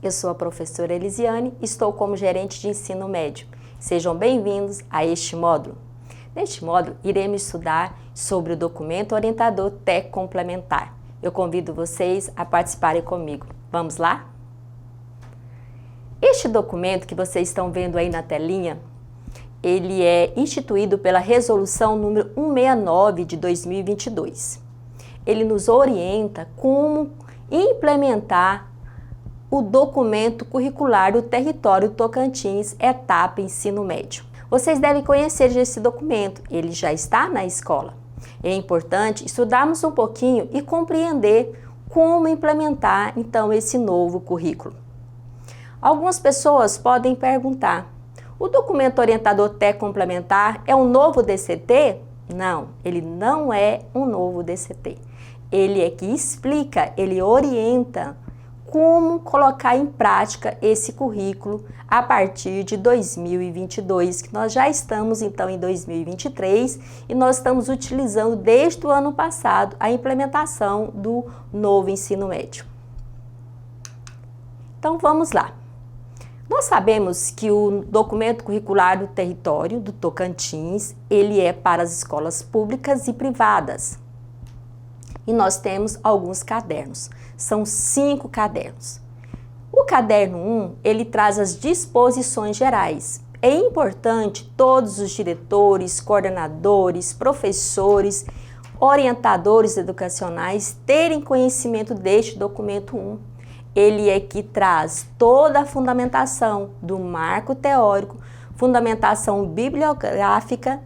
eu sou a professora Elisiane, estou como gerente de ensino médio. Sejam bem-vindos a este módulo. Neste módulo, iremos estudar sobre o documento orientador TEC complementar. Eu convido vocês a participarem comigo. Vamos lá? Este documento que vocês estão vendo aí na telinha, ele é instituído pela Resolução número 169 de 2022. Ele nos orienta como implementar o documento curricular do território Tocantins, etapa ensino médio. Vocês devem conhecer esse documento, ele já está na escola. É importante estudarmos um pouquinho e compreender como implementar então esse novo currículo. Algumas pessoas podem perguntar: o documento orientador TEC complementar é um novo DCT? Não, ele não é um novo DCT. Ele é que explica, ele orienta como colocar em prática esse currículo a partir de 2022, que nós já estamos então em 2023 e nós estamos utilizando desde o ano passado a implementação do novo ensino médio. Então vamos lá. Nós sabemos que o documento curricular do território do Tocantins, ele é para as escolas públicas e privadas. E nós temos alguns cadernos, são 5 cadernos. O caderno 1, ele traz as disposições gerais. É importante todos os diretores, coordenadores, professores, orientadores educacionais terem conhecimento deste documento 1. Ele é que traz toda a fundamentação do marco teórico, fundamentação bibliográfica,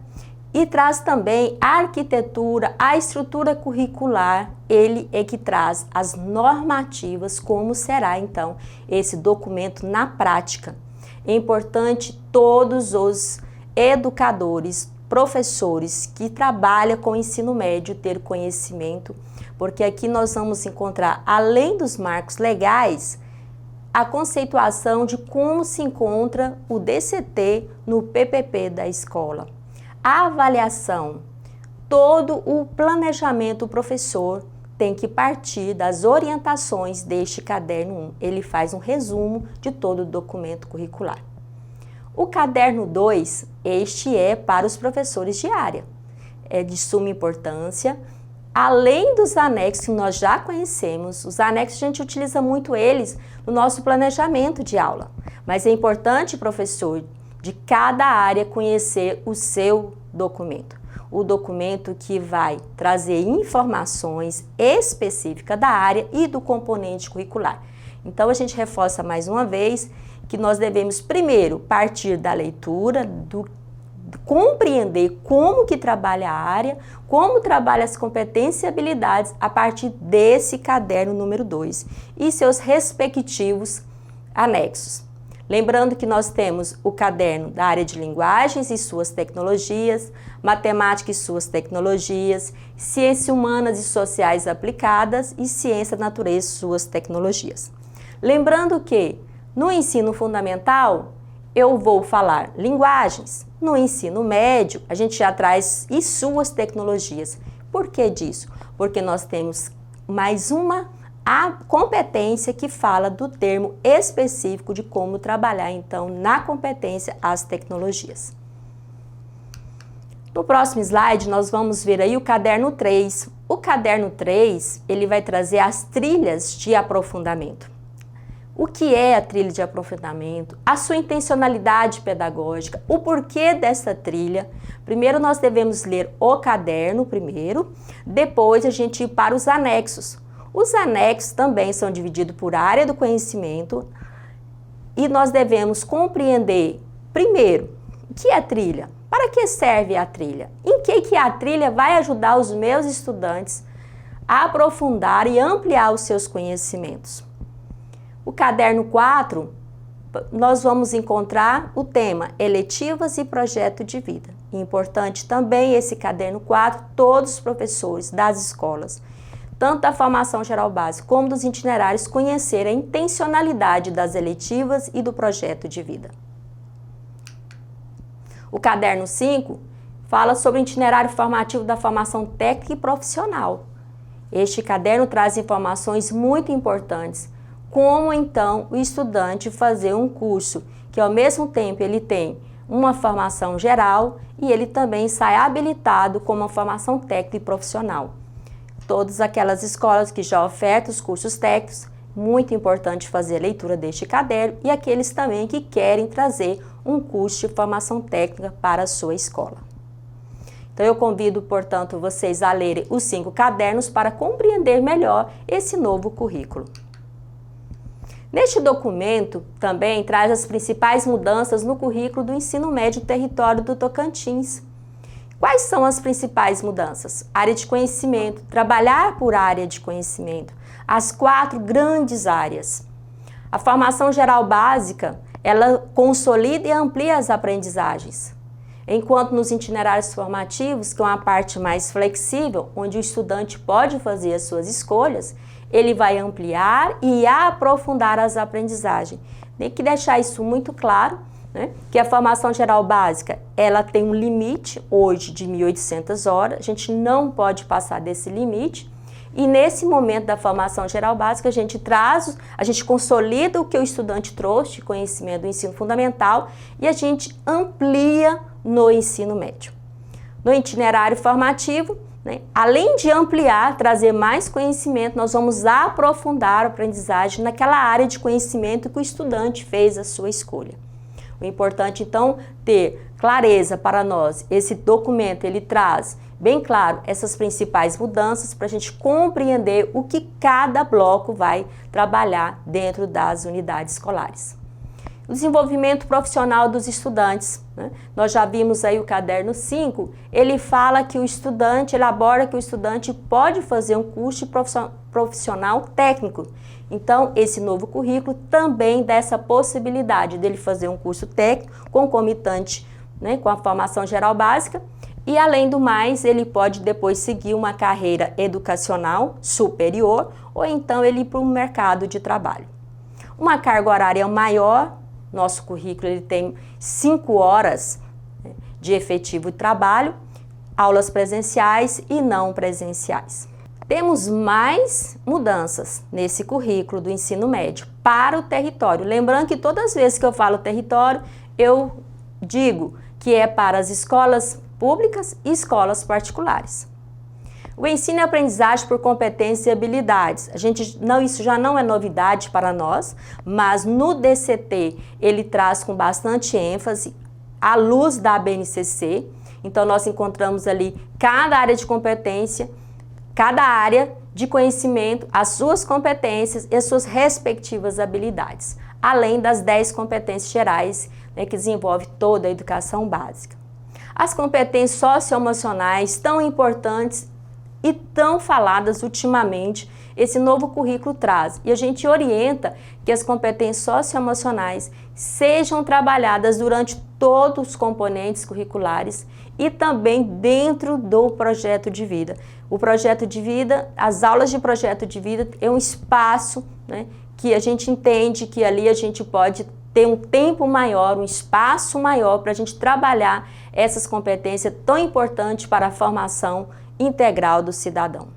e traz também a arquitetura, a estrutura curricular. Ele é que traz as normativas, como será então esse documento na prática. É importante todos os educadores, professores que trabalham com o ensino médio ter conhecimento, porque aqui nós vamos encontrar, além dos marcos legais, a conceituação de como se encontra o DCT no PPP da escola. A avaliação, todo o planejamento do professor tem que partir das orientações deste caderno 1. Ele faz um resumo de todo o documento curricular. O caderno 2, este é para os professores de área. É de suma importância. Além dos anexos que nós já conhecemos, os anexos a gente utiliza muito eles no nosso planejamento de aula. Mas é importante, professor, de cada área conhecer o seu documento. O documento que vai trazer informações específicas da área e do componente curricular. Então a gente reforça mais uma vez que nós devemos primeiro partir da leitura, compreender como que trabalha a área, como trabalha as competências e habilidades a partir desse caderno número 2 e seus respectivos anexos. Lembrando que nós temos o caderno da área de linguagens e suas tecnologias, matemática e suas tecnologias, ciências humanas e sociais aplicadas e ciência da natureza e suas tecnologias. Lembrando que no ensino fundamental eu vou falar linguagens, no ensino médio a gente já traz e suas tecnologias. Por que disso? Porque nós temos mais uma a competência que fala do termo específico de como trabalhar, então, na competência as tecnologias. No próximo slide, nós vamos ver aí o caderno 3. O caderno 3, ele vai trazer as trilhas de aprofundamento. O que é a trilha de aprofundamento? A sua intencionalidade pedagógica, o porquê dessa trilha. Primeiro nós devemos ler o caderno primeiro, depois a gente ir para os anexos. Os anexos também são divididos por área do conhecimento e nós devemos compreender, primeiro, o que é a trilha? Para que serve a trilha? Em que a trilha vai ajudar os meus estudantes a aprofundar e ampliar os seus conhecimentos? O caderno 4, nós vamos encontrar o tema eletivas e projeto de vida. Importante também esse caderno 4, todos os professores das escolas, tanto da formação geral básica como dos itinerários, conhecer a intencionalidade das eletivas e do projeto de vida. O caderno 5 fala sobre o itinerário formativo da formação técnica e profissional. Este caderno traz informações muito importantes, como então o estudante fazer um curso que ao mesmo tempo ele tem uma formação geral e ele também sai habilitado com uma formação técnica e profissional. Todas aquelas escolas que já ofertam os cursos técnicos, muito importante fazer a leitura deste caderno, e aqueles também que querem trazer um curso de formação técnica para a sua escola. Então eu convido, portanto, vocês a lerem os 5 cadernos para compreender melhor esse novo currículo. Neste documento também traz as principais mudanças no currículo do ensino médio do território do Tocantins. Quais são as principais mudanças? Área de conhecimento, trabalhar por área de conhecimento, as 4 grandes áreas. A formação geral básica, ela consolida e amplia as aprendizagens. Enquanto nos itinerários formativos, que é uma parte mais flexível, onde o estudante pode fazer as suas escolhas, ele vai ampliar e aprofundar as aprendizagens. Tem que deixar isso muito claro, né? Que a formação geral básica, ela tem um limite hoje de 1.800 horas, a gente não pode passar desse limite. E nesse momento da formação geral básica, a gente consolida o que o estudante trouxe de conhecimento do ensino fundamental e a gente amplia no ensino médio. No itinerário formativo, né, além de ampliar, trazer mais conhecimento, nós vamos aprofundar a aprendizagem naquela área de conhecimento que o estudante fez a sua escolha. O importante, então, ter clareza para nós. Esse documento, ele traz bem claro essas principais mudanças para a gente compreender o que cada bloco vai trabalhar dentro das unidades escolares. O desenvolvimento profissional dos estudantes, né? Nós já vimos aí o caderno 5, ele fala que o estudante, elabora que o estudante pode fazer um curso profissional técnico. Então, esse novo currículo também dá essa possibilidade dele fazer um curso técnico concomitante, né, com a formação geral básica. E, além do mais, ele pode depois seguir uma carreira educacional superior ou então ele ir para o mercado de trabalho. Uma carga horária maior, nosso currículo ele tem 5 horas de efetivo trabalho, aulas presenciais e não presenciais. Temos mais mudanças nesse currículo do ensino médio para o território. Lembrando que todas as vezes que eu falo território, eu digo que é para as escolas públicas e escolas particulares. O ensino e aprendizagem por competências e habilidades. Isso já não é novidade para nós, mas no DCT ele traz com bastante ênfase à luz da BNCC. Então nós encontramos ali cada área de competência, cada área de conhecimento, as suas competências e as suas respectivas habilidades, além das 10 competências gerais, né, que desenvolve toda a educação básica. As competências socioemocionais, tão importantes e tão faladas ultimamente, esse novo currículo traz. E a gente orienta que as competências socioemocionais sejam trabalhadas durante todos os componentes curriculares e também dentro do projeto de vida. O projeto de vida, as aulas de projeto de vida é um espaço, né, que a gente entende que ali a gente pode ter um tempo maior, um espaço maior para a gente trabalhar essas competências tão importantes para a formação integral do cidadão.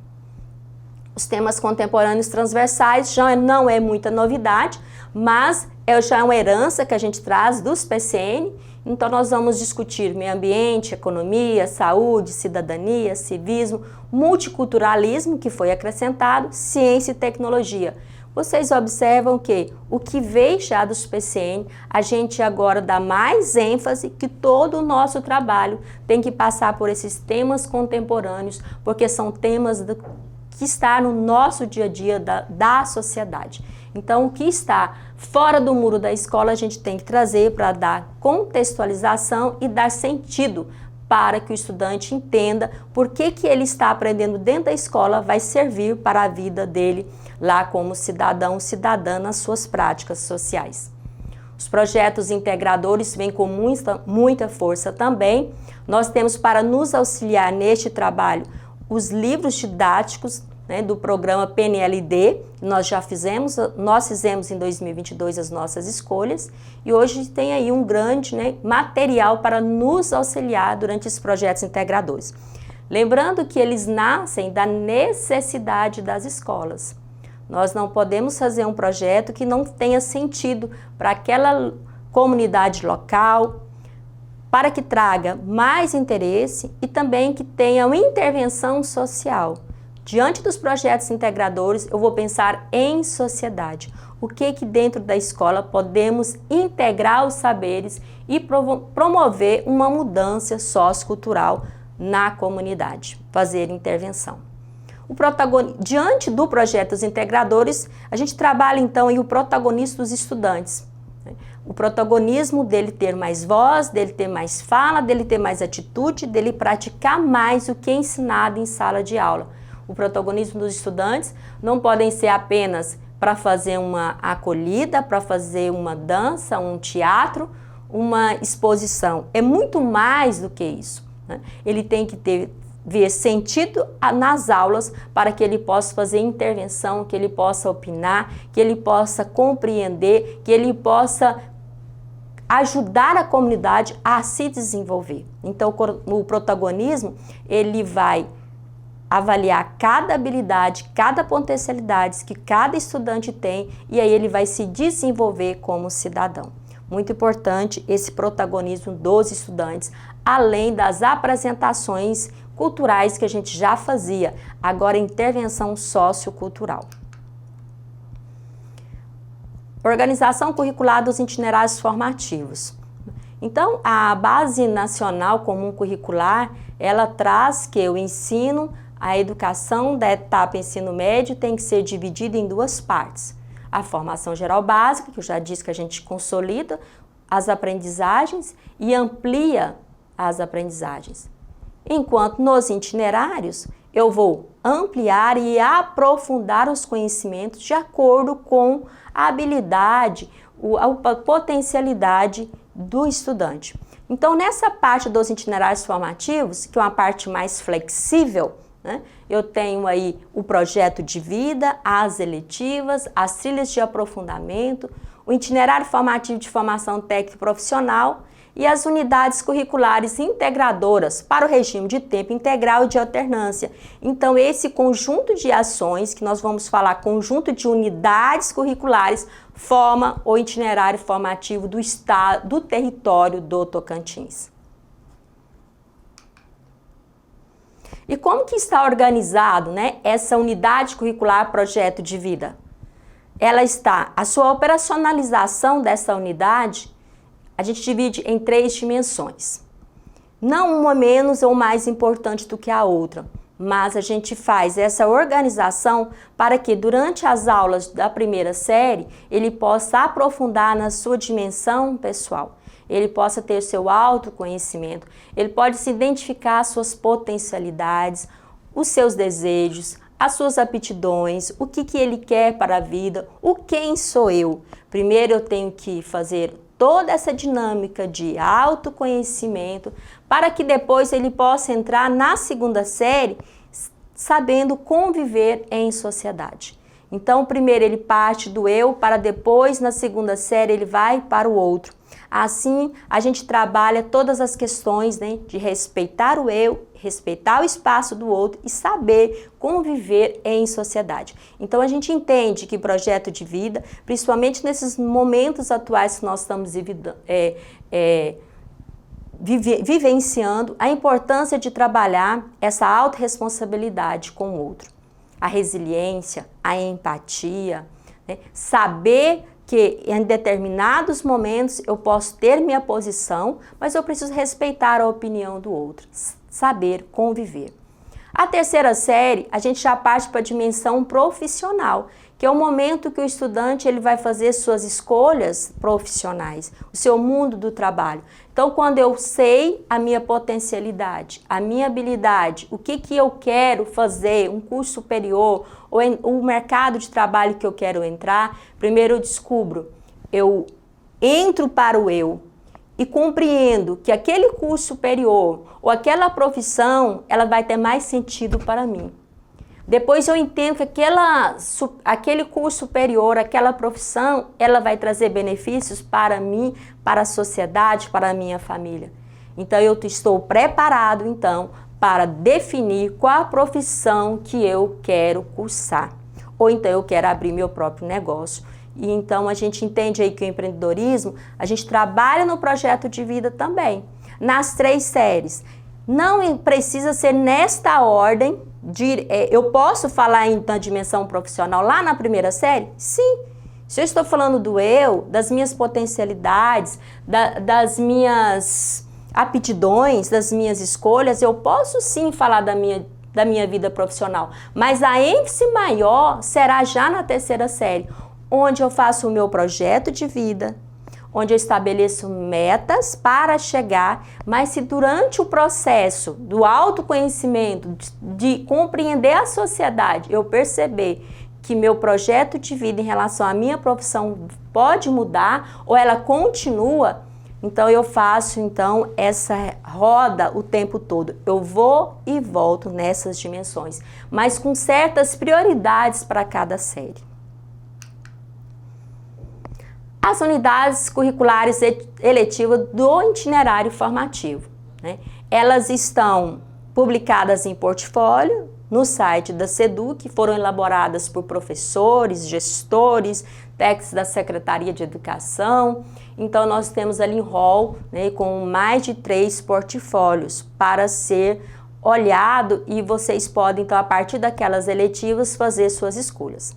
Os temas contemporâneos transversais já não é muita novidade, mas já é uma herança que a gente traz dos PCN. Então nós vamos discutir meio ambiente, economia, saúde, cidadania, civismo, multiculturalismo, que foi acrescentado, ciência e tecnologia. Vocês observam que o que veio já dos PCN, a gente agora dá mais ênfase que todo o nosso trabalho tem que passar por esses temas contemporâneos, porque são temas que estão no nosso dia a dia da sociedade. Então, o que está fora do muro da escola, a gente tem que trazer para dar contextualização e dar sentido para que o estudante entenda por que ele está aprendendo dentro da escola vai servir para a vida dele lá como cidadão, cidadã nas suas práticas sociais. Os projetos integradores vêm com muita força também. Nós temos para nos auxiliar neste trabalho os livros didáticos, né, do programa PNLD, nós fizemos em 2022 as nossas escolhas e hoje tem aí um grande, né, material para nos auxiliar durante esses projetos integradores. Lembrando que eles nascem da necessidade das escolas. Nós não podemos fazer um projeto que não tenha sentido para aquela comunidade local, para que traga mais interesse e também que tenha uma intervenção social. Diante dos projetos integradores, eu vou pensar em sociedade. O que dentro da escola podemos integrar os saberes e promover uma mudança sociocultural na comunidade, fazer intervenção. Diante do projeto dos integradores, a gente trabalha então aí o protagonismo dos estudantes. O protagonismo dele ter mais voz, dele ter mais fala, dele ter mais atitude, dele praticar mais o que é ensinado em sala de aula. O protagonismo dos estudantes não podem ser apenas para fazer uma acolhida, para fazer uma dança, um teatro, uma exposição. É muito mais do que isso, né? Ele tem que ver sentido nas aulas para que ele possa fazer intervenção, que ele possa opinar, que ele possa compreender, que ele possa ajudar a comunidade a se desenvolver. Então, o protagonismo, ele vai avaliar cada habilidade, cada potencialidade que cada estudante tem e aí ele vai se desenvolver como cidadão. Muito importante esse protagonismo dos estudantes, além das apresentações culturais que a gente já fazia, agora intervenção sociocultural. Organização curricular dos itinerários formativos. Então, a Base Nacional Comum Curricular, ela traz que o ensino, a educação da etapa ensino médio tem que ser dividida em duas partes. A formação geral básica, que eu já disse que a gente consolida as aprendizagens e amplia as aprendizagens. Enquanto nos itinerários, eu vou ampliar e aprofundar os conhecimentos de acordo com a habilidade, a potencialidade do estudante. Então, nessa parte dos itinerários formativos, que é uma parte mais flexível, né, eu tenho aí o projeto de vida, as eletivas, as trilhas de aprofundamento, o itinerário formativo de formação técnico profissional e as unidades curriculares integradoras para o regime de tempo integral e de alternância. Então, esse conjunto de ações, que nós vamos falar conjunto de unidades curriculares, forma o itinerário formativo do estado, do território do Tocantins. E como que está organizado, né, essa unidade curricular projeto de vida? A sua operacionalização dessa unidade, a gente divide em 3 dimensões. Não uma menos ou mais importante do que a outra, mas a gente faz essa organização para que durante as aulas da primeira série, ele possa aprofundar na sua dimensão pessoal. Ele possa ter seu autoconhecimento, ele pode se identificar as suas potencialidades, os seus desejos, as suas aptidões, o que ele quer para a vida, o quem sou eu. Primeiro eu tenho que fazer toda essa dinâmica de autoconhecimento para que depois ele possa entrar na segunda série sabendo conviver em sociedade. Então, primeiro ele parte do eu para depois, na segunda série, ele vai para o outro. Assim, a gente trabalha todas as questões, né, de respeitar o eu, respeitar o espaço do outro e saber conviver em sociedade. Então, a gente entende que projeto de vida, principalmente nesses momentos atuais que nós estamos vivenciando, a importância de trabalhar essa autorresponsabilidade com o outro. A resiliência, a empatia, né, saber que em determinados momentos eu posso ter minha posição, mas eu preciso respeitar a opinião do outro, saber conviver. A terceira série, a gente já parte para a dimensão profissional, que é o momento que o estudante ele vai fazer suas escolhas profissionais, o seu mundo do trabalho. Então, quando eu sei a minha potencialidade, a minha habilidade, o que eu quero fazer, um curso superior, ou o mercado de trabalho que eu quero entrar, primeiro eu descubro, eu entro para o eu e compreendo que aquele curso superior ou aquela profissão, ela vai ter mais sentido para mim. Depois eu entendo que aquele curso superior, aquela profissão, ela vai trazer benefícios para mim, para a sociedade, para a minha família. Então eu estou preparado então para definir qual a profissão que eu quero cursar. ou então eu quero abrir meu próprio negócio. E então a gente entende aí que o empreendedorismo, a gente trabalha no projeto de vida também, nas 3 séries. Não precisa ser nesta ordem, eu posso falar na dimensão profissional lá na primeira série? Sim. Se eu estou falando do eu, das minhas potencialidades, das minhas aptidões, das minhas escolhas, eu posso sim falar da minha vida profissional. Mas a ênfase maior será já na 3ª série, onde eu faço o meu projeto de vida, onde eu estabeleço metas para chegar, mas se durante o processo do autoconhecimento, de compreender a sociedade, eu perceber que meu projeto de vida em relação à minha profissão pode mudar ou ela continua, então eu faço essa roda o tempo todo. Eu vou e volto nessas dimensões, mas com certas prioridades para cada série. As unidades curriculares eletivas do itinerário formativo, né? Elas estão publicadas em portfólio no site da SEDUC, foram elaboradas por professores, gestores, técnicos da Secretaria de Educação. Então nós temos ali um hall, né, com mais de 3 portfólios para ser olhado e vocês podem, então, a partir daquelas eletivas, fazer suas escolhas.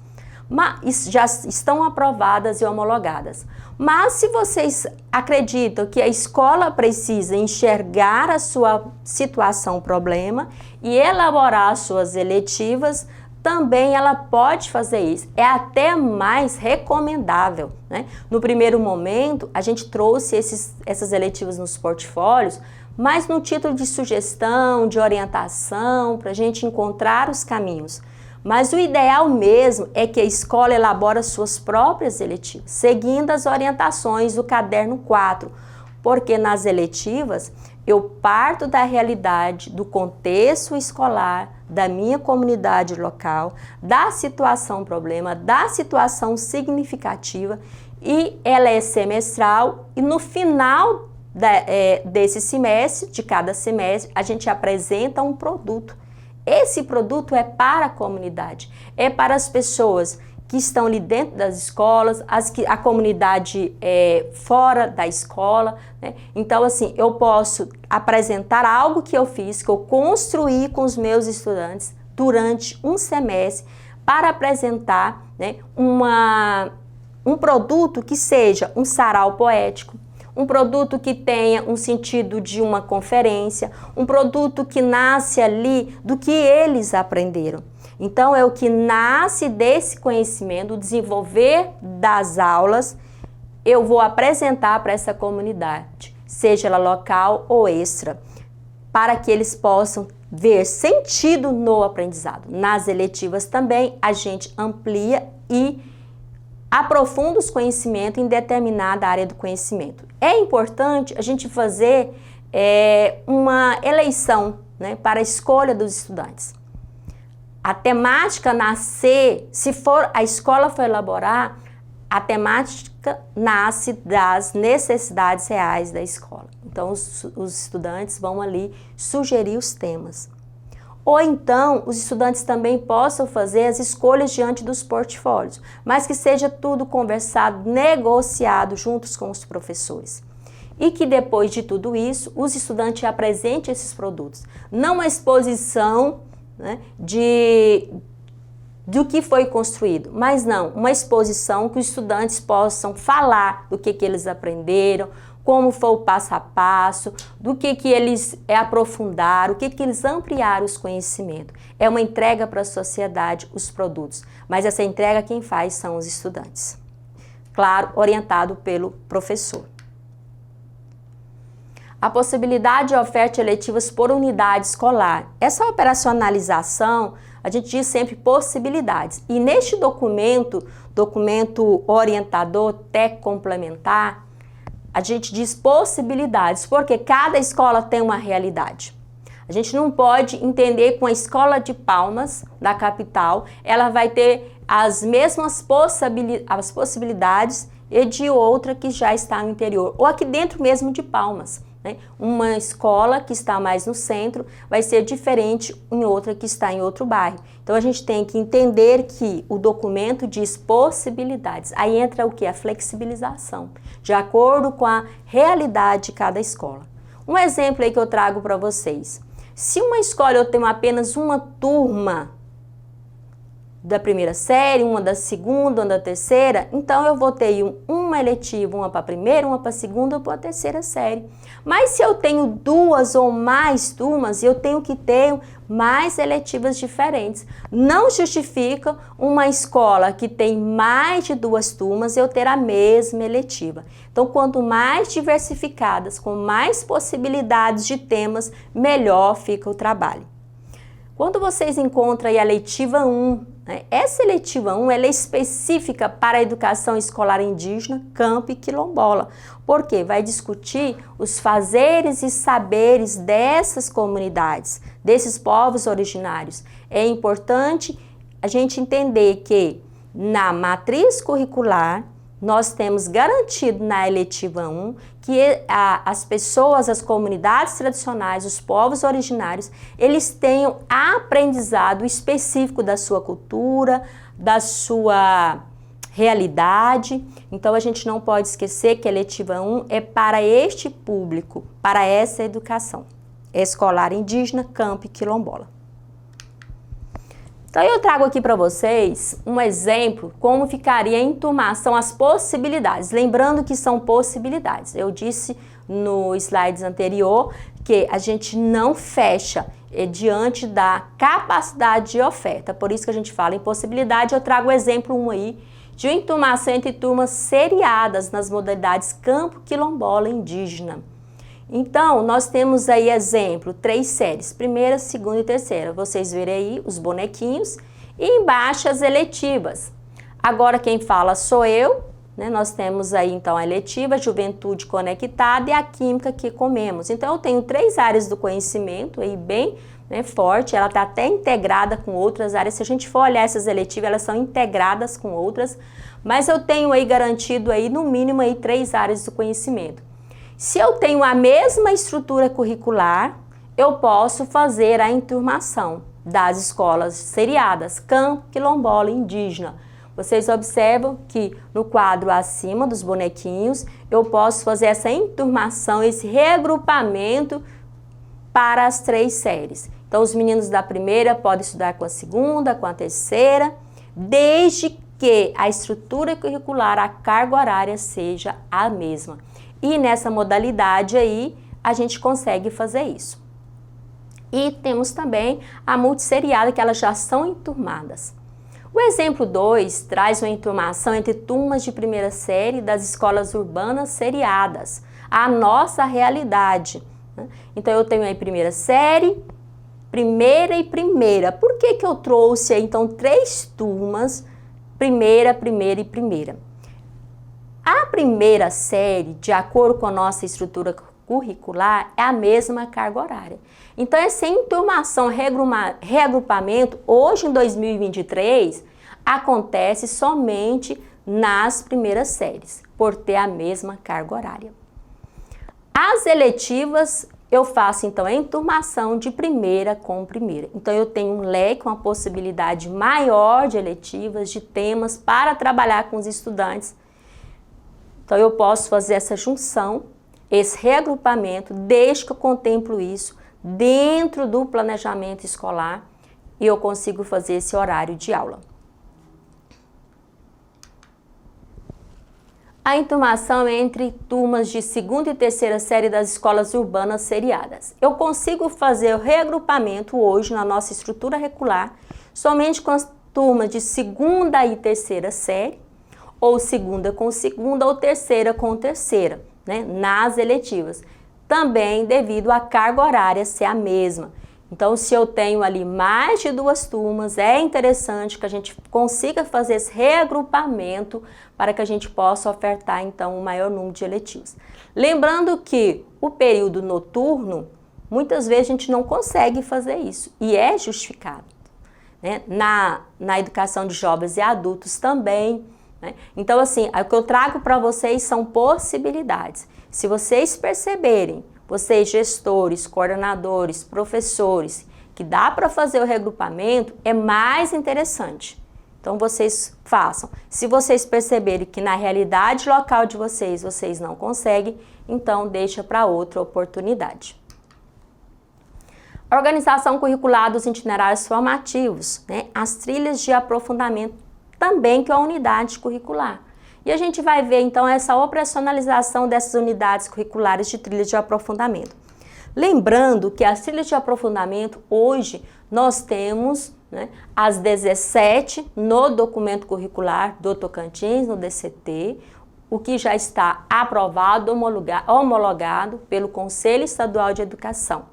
Mas já estão aprovadas e homologadas. Mas se vocês acreditam que a escola precisa enxergar a sua situação, problema, e elaborar as suas eletivas, também ela pode fazer isso. É até mais recomendável, né? No primeiro momento, a gente trouxe essas eletivas nos portfólios, mas no título de sugestão, de orientação, para a gente encontrar os caminhos. Mas o ideal mesmo é que a escola elabore suas próprias eletivas, seguindo as orientações do caderno 4, porque nas eletivas eu parto da realidade, do contexto escolar, da minha comunidade local, da situação problema, da situação significativa, e ela é semestral, e no final desse semestre, de cada semestre, a gente apresenta um produto. Esse produto é para a comunidade, é para as pessoas que estão ali dentro das escolas, a comunidade fora da escola, né? Então, assim, eu posso apresentar algo que eu fiz, que eu construí com os meus estudantes durante um semestre, para apresentar, né, um produto que seja um sarau poético, um produto que tenha um sentido de uma conferência, um produto que nasce ali do que eles aprenderam. Então, é o que nasce desse conhecimento, o desenvolver das aulas, eu vou apresentar para essa comunidade, seja ela local ou extra, para que eles possam ver sentido no aprendizado. Nas eletivas também, a gente amplia e aprofunda os conhecimentos em determinada área do conhecimento. É importante a gente fazer uma eleição, né, para a escolha dos estudantes. A temática nascer, se a escola for elaborar, a temática nasce das necessidades reais da escola. Então, os estudantes vão ali sugerir os temas. Ou então, os estudantes também possam fazer as escolhas diante dos portfólios, mas que seja tudo conversado, negociado juntos com os professores. E que depois de tudo isso, os estudantes apresentem esses produtos. Não uma exposição, né, do que foi construído, mas não, uma exposição que os estudantes possam falar do que eles aprenderam, como foi o passo a passo, do que eles aprofundaram, o que eles ampliaram os conhecimentos. É uma entrega para a sociedade, os produtos, mas essa entrega quem faz são os estudantes. Claro, orientado pelo professor. A possibilidade de oferta eletivas por unidade escolar. Essa operacionalização, a gente diz sempre possibilidades. E neste documento orientador técnico complementar, a gente diz possibilidades, porque cada escola tem uma realidade. A gente não pode entender com a escola de Palmas, da capital, ela vai ter as mesmas possibilidades e de outra que já está no interior, ou aqui dentro mesmo de Palmas. né? Uma escola que está mais no centro vai ser diferente em outra que está em outro bairro. Então a gente tem que entender que o documento diz possibilidades. Aí entra o que? A flexibilização, de acordo com a realidade de cada escola. Um exemplo aí que eu trago para vocês. Se uma escola eu tenho apenas uma turma da primeira série, uma da segunda, uma da terceira, então eu vou ter uma eletiva, uma para a primeira, uma para a segunda ou para a terceira série. Mas se eu tenho duas ou mais turmas, eu tenho que ter mais eletivas diferentes. Não justifica uma escola que tem mais de duas turmas eu ter a mesma eletiva. Então, quanto mais diversificadas, com mais possibilidades de temas, melhor fica o trabalho. Quando vocês encontram aí a letiva 1, né, essa letiva 1 ela é específica para a educação escolar indígena, campo e quilombola, porque vai discutir os fazeres e saberes dessas comunidades, desses povos originários. É importante a gente entender que na matriz curricular, nós temos garantido na eletiva 1 que as pessoas, as comunidades tradicionais, os povos originários, eles tenham aprendizado específico da sua cultura, da sua realidade. Então a gente não pode esquecer que a eletiva 1 é para este público, para essa educação escolar indígena, campo e quilombola. Então eu trago aqui para vocês um exemplo como ficaria a enturmação, as possibilidades. Lembrando que são possibilidades. Eu disse no slide anterior que a gente não fecha diante da capacidade de oferta. Por isso que a gente fala em possibilidade. Eu trago o exemplo 1 aí de enturmação entre turmas seriadas nas modalidades campo, quilombola e indígena. Então, nós temos aí exemplo, 3 séries, primeira, segunda e terceira. Vocês verem aí os bonequinhos e embaixo as eletivas. Agora quem fala sou eu, né? Nós temos aí então a eletiva, juventude conectada e a química que comemos. Então eu tenho 3 áreas do conhecimento aí bem, né, forte, ela está até integrada com outras áreas. Se a gente for olhar essas eletivas, elas são integradas com outras, mas eu tenho aí garantido aí no mínimo aí 3 áreas do conhecimento. Se eu tenho a mesma estrutura curricular, eu posso fazer a enturmação das escolas seriadas, campo, quilombola e indígena. Vocês observam que no quadro acima dos bonequinhos, eu posso fazer essa enturmação, esse reagrupamento para as 3 séries. Então, os meninos da primeira podem estudar com a segunda, com a terceira, desde que a estrutura curricular, a carga horária seja a mesma. E nessa modalidade aí, a gente consegue fazer isso. E temos também a multisseriada, que elas já são enturmadas. O exemplo 2 traz uma enturmação entre turmas de primeira série das escolas urbanas seriadas, a nossa realidade, né? Então eu tenho aí primeira série, primeira e primeira. Por que que eu trouxe aí então 3 turmas, primeira, primeira e primeira? A primeira série, de acordo com a nossa estrutura curricular, é a mesma carga horária. Então, essa enturmação, reagrupamento, hoje em 2023, acontece somente nas primeiras séries, por ter a mesma carga horária. As eletivas, eu faço então a enturmação de primeira com primeira. Então, eu tenho um leque, uma possibilidade maior de eletivas, de temas para trabalhar com os estudantes. Então, eu posso fazer essa junção, esse reagrupamento, desde que eu contemplo isso dentro do planejamento escolar e eu consigo fazer esse horário de aula. A enturmação entre turmas de segunda e terceira série das escolas urbanas seriadas. Eu consigo fazer o reagrupamento hoje na nossa estrutura curricular somente com as turmas de segunda e terceira série, ou segunda com segunda, ou terceira com terceira, né, nas eletivas. Também devido à carga horária ser a mesma. Então, se eu tenho ali mais de 2 turmas, é interessante que a gente consiga fazer esse reagrupamento para que a gente possa ofertar, então, o maior número de eletivos. Lembrando que o período noturno, muitas vezes a gente não consegue fazer isso, e é justificado, né? Na educação de jovens e adultos também. Então, assim, o que eu trago para vocês são possibilidades. Se vocês perceberem vocês gestores, coordenadores, professores, que dá para fazer o regrupamento, é mais interessante. Então, vocês façam. Se vocês perceberem que na realidade local de vocês não conseguem, então deixa para outra oportunidade. Organização curricular dos itinerários formativos, né? As trilhas de aprofundamento também, que é a unidade curricular. E a gente vai ver, então, essa operacionalização dessas unidades curriculares de trilhas de aprofundamento. Lembrando que as trilhas de aprofundamento, hoje, nós temos, né, as 17 no documento curricular do Tocantins, no DCT, o que já está aprovado, homologado pelo Conselho Estadual de Educação.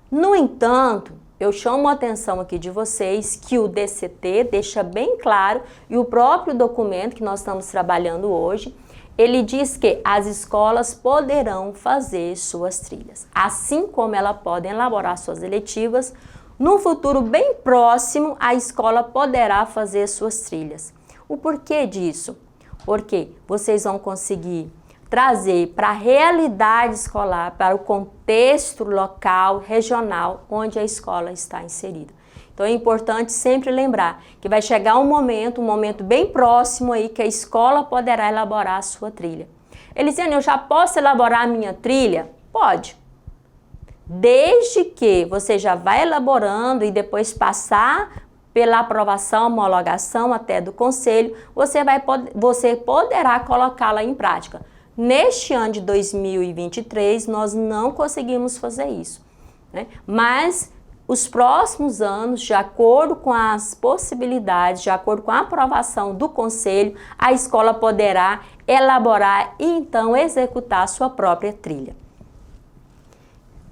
No entanto, eu chamo a atenção aqui de vocês que o DCT deixa bem claro, e o próprio documento que nós estamos trabalhando hoje, ele diz que as escolas poderão fazer suas trilhas, assim como elas podem elaborar suas eletivas. No futuro bem próximo, a escola poderá fazer suas trilhas. O porquê disso? Porque vocês vão conseguir trazer para a realidade escolar, para o contexto local, regional, onde a escola está inserida. Então é importante sempre lembrar que vai chegar um momento bem próximo aí que a escola poderá elaborar a sua trilha. Elisiane, eu já posso elaborar a minha trilha? Pode. Desde que você já vai elaborando e depois passar pela aprovação, homologação até do conselho, você poderá colocá-la em prática. Neste ano de 2023, nós não conseguimos fazer isso, né? Mas os próximos anos, de acordo com as possibilidades, de acordo com a aprovação do conselho, a escola poderá elaborar e então executar a sua própria trilha.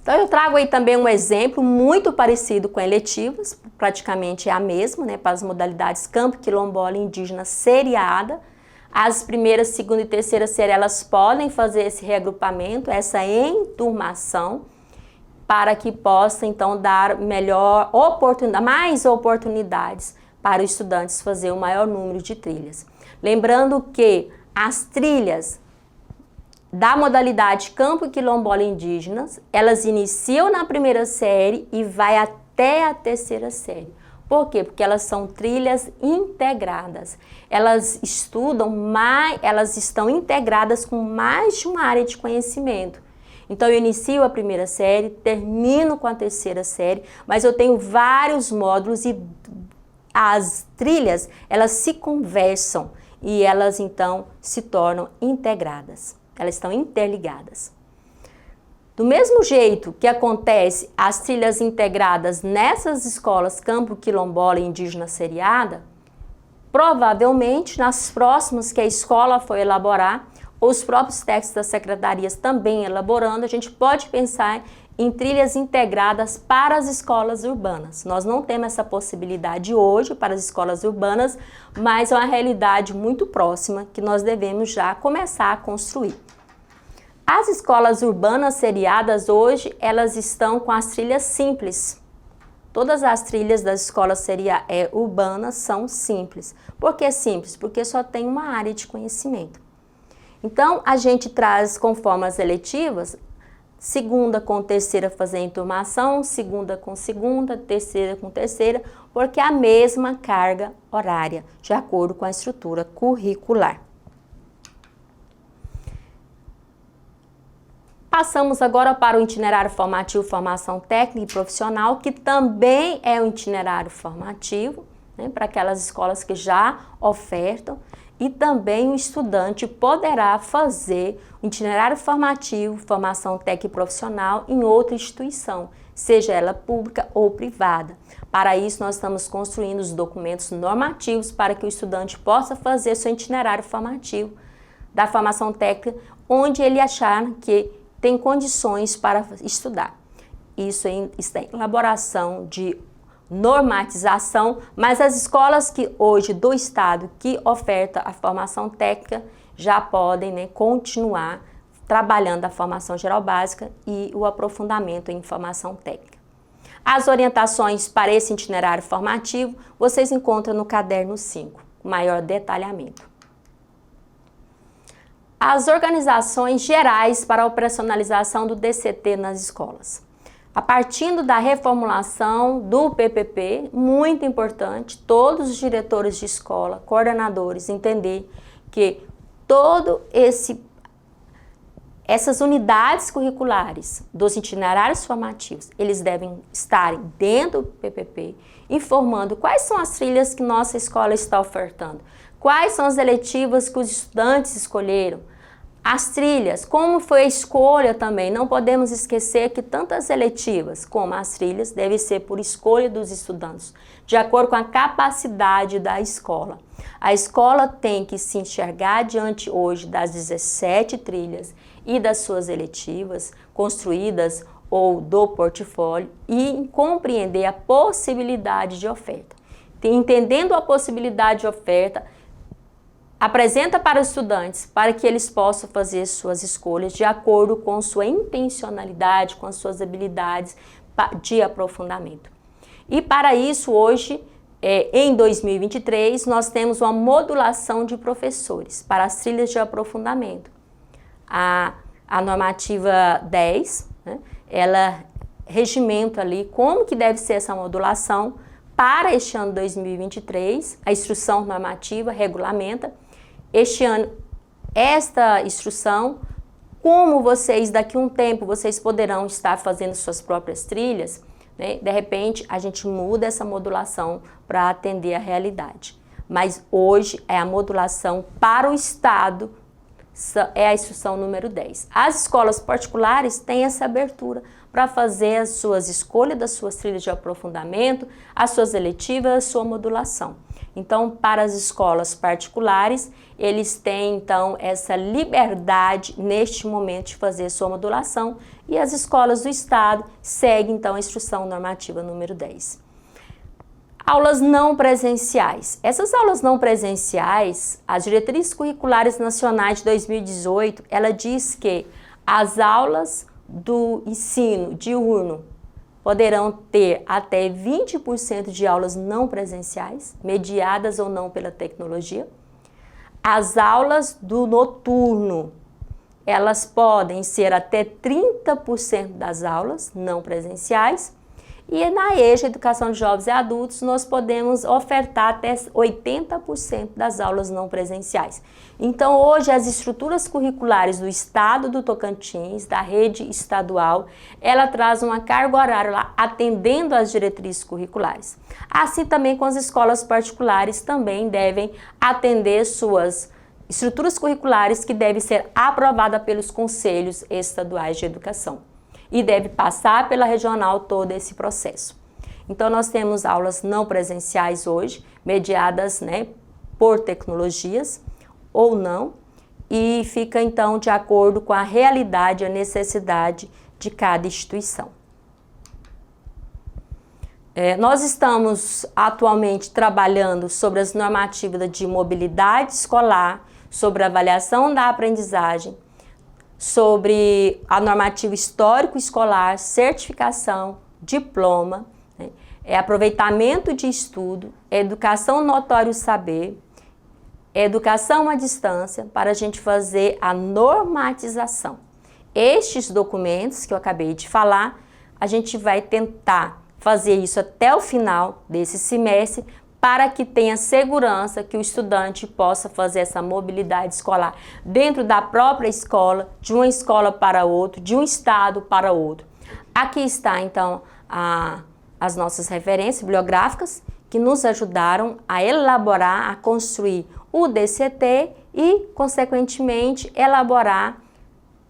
Então eu trago aí também um exemplo muito parecido com eletivas, praticamente é a mesma, né, para as modalidades campo, quilombola, indígena, seriada. As primeiras, segunda e terceira série, elas podem fazer esse reagrupamento, essa enturmação, para que possa, então, dar mais oportunidades para os estudantes fazer o maior número de trilhas. Lembrando que as trilhas da modalidade campo, quilombola, indígenas, elas iniciam na primeira série e vai até a terceira série. Por quê? Porque elas são trilhas integradas. Elas estão integradas com mais de uma área de conhecimento. Então, eu inicio a primeira série, termino com a terceira série, mas eu tenho vários módulos e as trilhas, elas se conversam e elas, então, se tornam integradas. Elas estão interligadas. Do mesmo jeito que acontece as trilhas integradas nessas escolas campo, quilombola e indígena seriada, provavelmente nas próximas que a escola for elaborar, os próprios técnicos das secretarias também elaborando, a gente pode pensar em trilhas integradas para as escolas urbanas. Nós não temos essa possibilidade hoje para as escolas urbanas, mas é uma realidade muito próxima que nós devemos já começar a construir. As escolas urbanas seriadas hoje, elas estão com as trilhas simples. Todas as trilhas das escolas urbanas são simples. Por que simples? Porque só tem uma área de conhecimento. Então, a gente traz com formas eletivas, segunda com terceira fazer enturmação, segunda com segunda, terceira com terceira, porque é a mesma carga horária, de acordo com a estrutura curricular. Passamos agora para o itinerário formativo, formação técnica e profissional, que também é um itinerário formativo, né, para aquelas escolas que já ofertam, e também o estudante poderá fazer o itinerário formativo, formação técnica e profissional em outra instituição, seja ela pública ou privada. Para isso, nós estamos construindo os documentos normativos para que o estudante possa fazer seu itinerário formativo da formação técnica, onde ele achar que tem condições para estudar. Isso está em elaboração de normatização, mas as escolas que hoje do estado que oferta a formação técnica já podem, né, continuar trabalhando a formação geral básica e o aprofundamento em formação técnica. As orientações para esse itinerário formativo vocês encontram no caderno 5, com maior detalhamento. as organizações gerais para a operacionalização do DCT nas escolas. A partir da reformulação do PPP, muito importante, todos os diretores de escola, coordenadores, entender que essas unidades curriculares dos itinerários formativos, eles devem estar dentro do PPP, informando quais são as trilhas que nossa escola está ofertando, quais são as eletivas que os estudantes escolheram, as trilhas, como foi a escolha também. Não podemos esquecer que tantas eletivas como as trilhas devem ser por escolha dos estudantes, de acordo com a capacidade da escola. A escola tem que se enxergar diante hoje das 17 trilhas e das suas eletivas construídas ou do portfólio e compreender a possibilidade de oferta. Entendendo a possibilidade de oferta, apresenta para os estudantes para que eles possam fazer suas escolhas de acordo com sua intencionalidade, com as suas habilidades de aprofundamento. E para isso, hoje, em 2023, nós temos uma modulação de professores para as trilhas de aprofundamento. A normativa 10, né, ela regimenta ali como que deve ser essa modulação para este ano 2023, a instrução normativa regulamenta. Este ano, esta instrução, como vocês, daqui a um tempo, vocês poderão estar fazendo suas próprias trilhas, né? De repente, a gente muda essa modulação para atender a realidade. Mas hoje é a modulação para o Estado, é a instrução número 10. As escolas particulares têm essa abertura para fazer as suas escolhas das suas trilhas de aprofundamento, as suas eletivas, a sua modulação. Então, para as escolas particulares, eles têm, então, essa liberdade, neste momento, de fazer sua modulação, e as escolas do Estado seguem, então, a instrução normativa número 10. Aulas não presenciais. Essas aulas não presenciais, as diretrizes curriculares nacionais de 2018, ela diz que as aulas do ensino diurno poderão ter até 20% de aulas não presenciais, mediadas ou não pela tecnologia. As aulas do noturno, elas podem ser até 30% das aulas não presenciais. E na EJA, Educação de Jovens e Adultos, nós podemos ofertar até 80% das aulas não presenciais. Então, hoje, as estruturas curriculares do Estado do Tocantins, da rede estadual, ela traz uma carga horária lá, atendendo às diretrizes curriculares. Assim também com as escolas particulares, também devem atender suas estruturas curriculares que devem ser aprovadas pelos conselhos estaduais de educação. E deve passar pela regional todo esse processo. Então, nós temos aulas não presenciais hoje, mediadas, né, por tecnologias ou não, e fica, então, de acordo com a realidade e a necessidade de cada instituição. Nós estamos atualmente trabalhando sobre as normativas de mobilidade escolar, sobre a avaliação da aprendizagem, sobre a normativa histórico-escolar, certificação, diploma, né? Aproveitamento de estudo, educação notório saber, educação à distância, para a gente fazer a normatização. Estes documentos que eu acabei de falar, a gente vai tentar fazer isso até o final desse semestre, para que tenha segurança que o estudante possa fazer essa mobilidade escolar dentro da própria escola, de uma escola para outra, de um estado para outro. Aqui está, então, as nossas referências bibliográficas que nos ajudaram a elaborar, a construir o DCT e, consequentemente, elaborar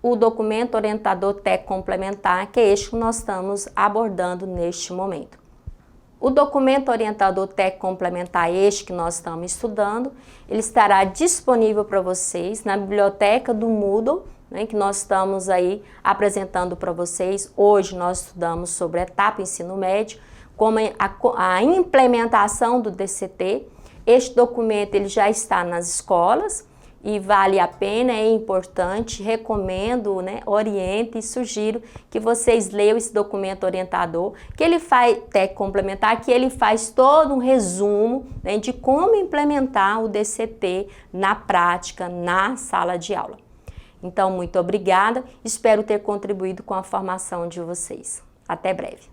o documento orientador técnico complementar, que é este que nós estamos abordando neste momento. O documento orientador técnico complementar este que nós estamos estudando, ele estará disponível para vocês na biblioteca do Moodle, né, que nós estamos aí apresentando para vocês. Hoje nós estudamos sobre a etapa ensino médio, como a implementação do DCT. Este documento ele já está nas escolas e vale a pena, é importante, recomendo, né, oriento e sugiro que vocês leiam esse documento orientador, que ele faz técnico complementar, que ele faz todo um resumo, né, de como implementar o DCT na prática, na sala de aula. Então, muito obrigada, espero ter contribuído com a formação de vocês. Até breve.